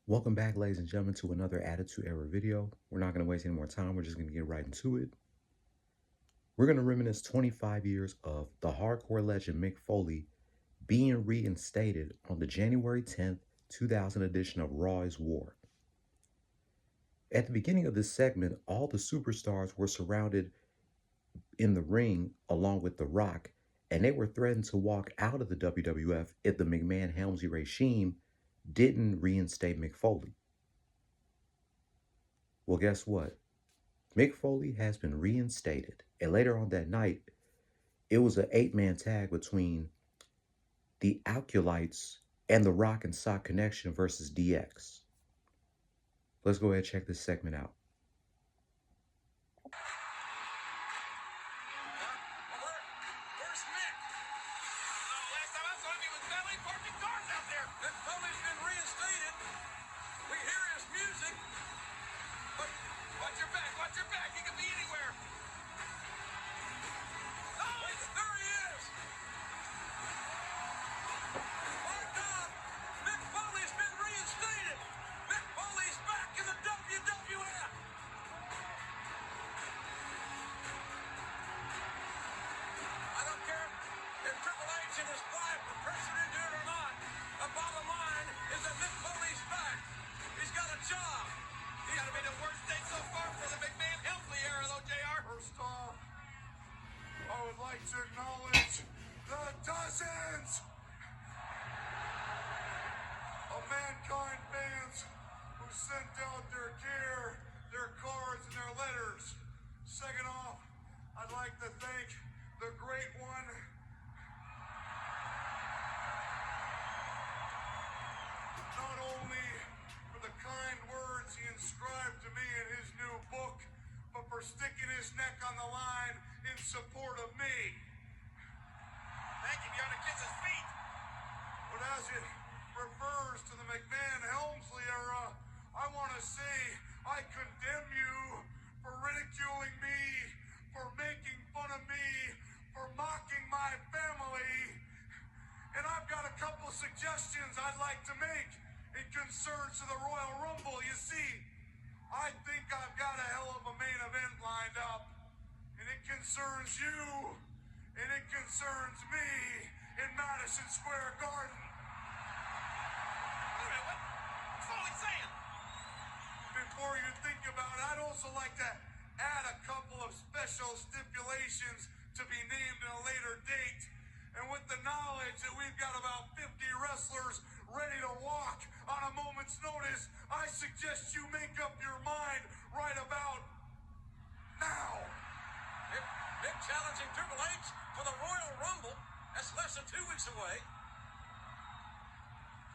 Welcome back, ladies and gentlemen, to another Attitude Era video. We're not going to waste any more time. We're just going to get right into it. We're going to reminisce 25 years of the hardcore legend Mick Foley being reinstated on the January 10th, 2000 edition of Raw is War. At the beginning of this segment, all the superstars were surrounded in the ring along with The Rock, and they were threatened to walk out of the WWF if the McMahon-Helmsley regime didn't reinstate Mick Foley. Well, guess what? Mick Foley has been reinstated, and later on that night, it was an 8-man tag between the Acolytes and the Rock and Sock Connection versus DX. Let's go ahead and check this segment out. Where's Mick? Last time I saw him, he was belly parking cars out there. Mick Foley's been reinstated. We hear his music. But watch your back, watch your back. He could be anywhere. Oh, there he is. My God, Mick Foley's been reinstated. Mick Foley's back in the WWF. I don't care if Triple H and his wife are pressured into it or not. The bottom line is that Mick Foley's back. He's got a job. He got to be the worst thing so far for the McMahon-Helmsley era, though, JR. First off, I would like to acknowledge the dozens of Mankind fans who sent out their gear, their cards, and their letters. Second off, I'd like to thank the great one, not only for the kind words he inscribed to me in his new book, but for sticking his neck on the line in support of me. Thank you. You ought to kiss his feet. But as it refers to the McMahon-Helmsley era, I want to say I condemn you for ridiculing me, for making fun of me, for mocking my family. And I've got a couple suggestions I'd like to make in concerns to the Royal Rumble. You see, I think I've got a hell of a main event lined up. And it concerns you, and it concerns me in Madison Square Garden. Wait a minute, what's Foley saying? Before you think about it, I'd also like to add a couple of special stipulations to be named at a later date. And with the knowledge that we've got about 50 wrestlers ready to walk on a moment's notice, I suggest you make up your mind right about now. Mick challenging Triple H for the Royal Rumble. That's less than 2 weeks away.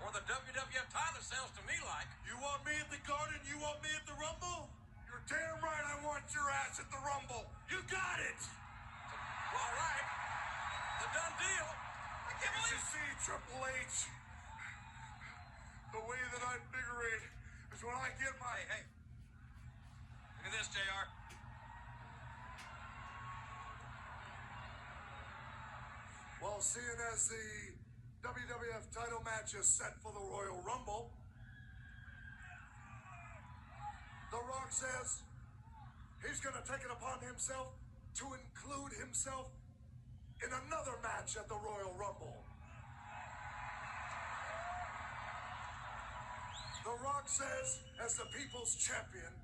Or the WWF title sounds to me like. You want me at the Garden? You want me at the Rumble? You're damn right I want your ass at the Rumble. You got it. All right. The done deal. I can't You believe see, Triple H, the way that I figure it is when I get my... Hey. Look at this, JR. Well, seeing as the WWF title match is set for the Royal Rumble, The Rock says he's going to take it upon himself to include himself in another match at the Royal Rumble. The Rock says, as the people's champion,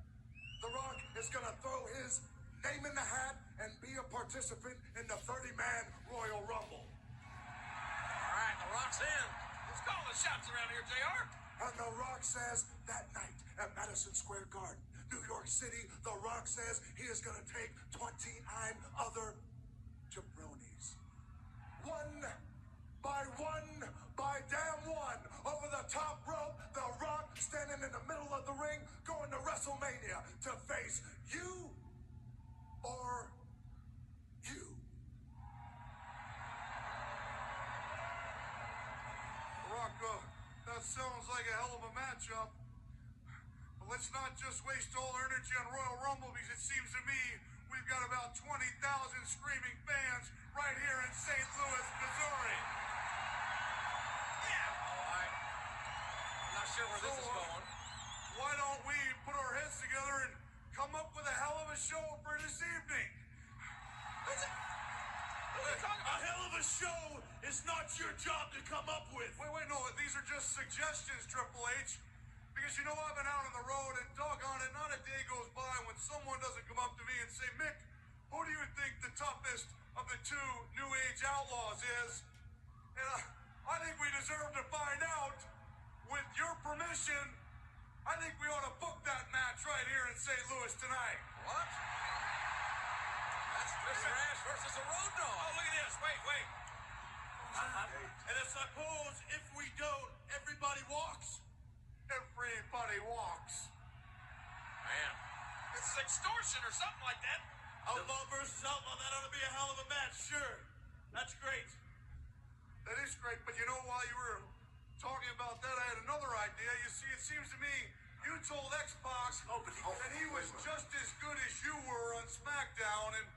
The Rock is going to throw his name in the hat and be a participant in the 30-man Royal Rumble. All right, The Rock's in. Let's call the shots around here, JR. And The Rock says that night at Madison Square Garden, New York City, The Rock says he is going to take 29 other jabronis. One by damn one, over the top rope, The Rock standing in the middle of the ring, going to WrestleMania to face you or you. Rock, that sounds like a hell of a matchup. But let's not just waste all our energy on Royal Rumble, because it seems to me we've got about 20,000 screaming fans right here in St. Louis, Missouri. Yeah. All right. I'm not sure where this is going. why don't we put our heads together and come up with a hell of a show for this evening? What are you talking A about? hell of a show is not your job to come up with. Wait, no, these are just suggestions, Triple H. Because you know I've been out on the road and doggone it, not a day goes by when someone doesn't come up to me and say, Mick, who do you think the toughest of the two New Age outlaws is? And I think we deserve to find out. With your permission, I think we ought to book that match right here in St. Louis tonight. What? That's Mr. Ash versus the Road Dogg. Oh, look at this. Wait. And I suppose if we don't, everybody walks? Everybody walks. Man, this is extortion or something like that. Outlaw versus outlaw, that ought to be a hell of a match, sure. That's great. That is great, but you know, while you were talking about that, I had another idea. You see, it seems to me you told X-Pac that he was just as good as you were on SmackDown, and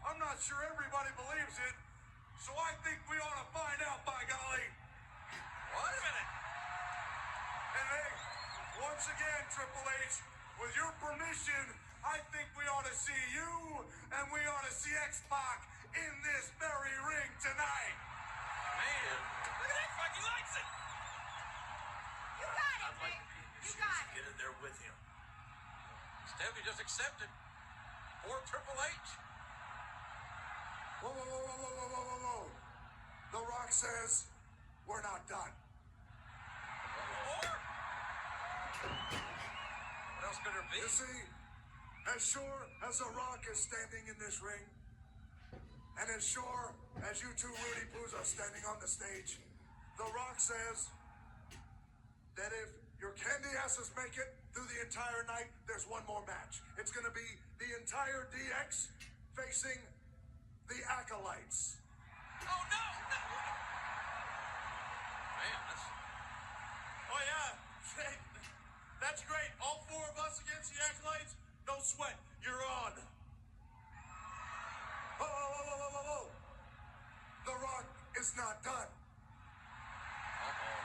I'm not sure everybody believes it, so I think we ought to find out, by golly. Wait a minute. And hey, once again, Triple H, with your permission, I think we ought to see you and we ought to see X-Pac in this very ring tonight. Man, look at that fucking likes it. You got it, Mick. You got it. Get in there with him. Stephanie just accepted. Poor Triple H. Whoa. The Rock says we're not done. Or? What else could there be? You see, as sure as The Rock is standing in this ring, and as sure as you two Rudy Poos are standing on the stage, The Rock says that if your candy asses make it through the entire night, there's one more match. It's going to be the entire DX facing the Acolytes. Oh, no. Man, that's... Oh, yeah. That's great. All four of us against the Acolytes? No sweat. You're on. Whoa. The Rock is not done. Uh-oh.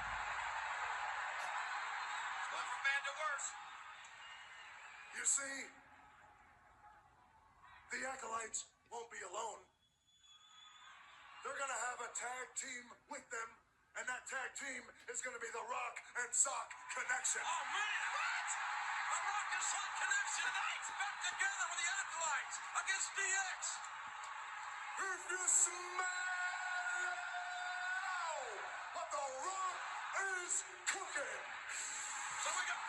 It's going from bad to worse. You see, the Acolytes won't be alone. They're going to have a tag team with them, and that tag team is going to be the Rock and Sock Connection. Oh, man. What? The Rock and Sock Connection tonight. Back together with the Acolytes against DX. If you smell what the Rock is cooking. So we got...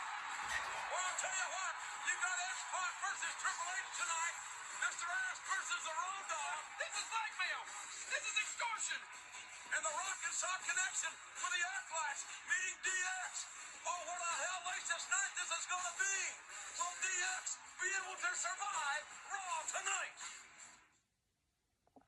Well, I'll tell you what. You got X-Pac versus Triple H tonight. Mr. Ass versus the Road Dogg. This is blackmail. This is extortion. And the Rock and Sock Connection with the Acolytes meeting DX. Oh, what a hellacious night this is going to be. Will DX be able to survive Raw tonight?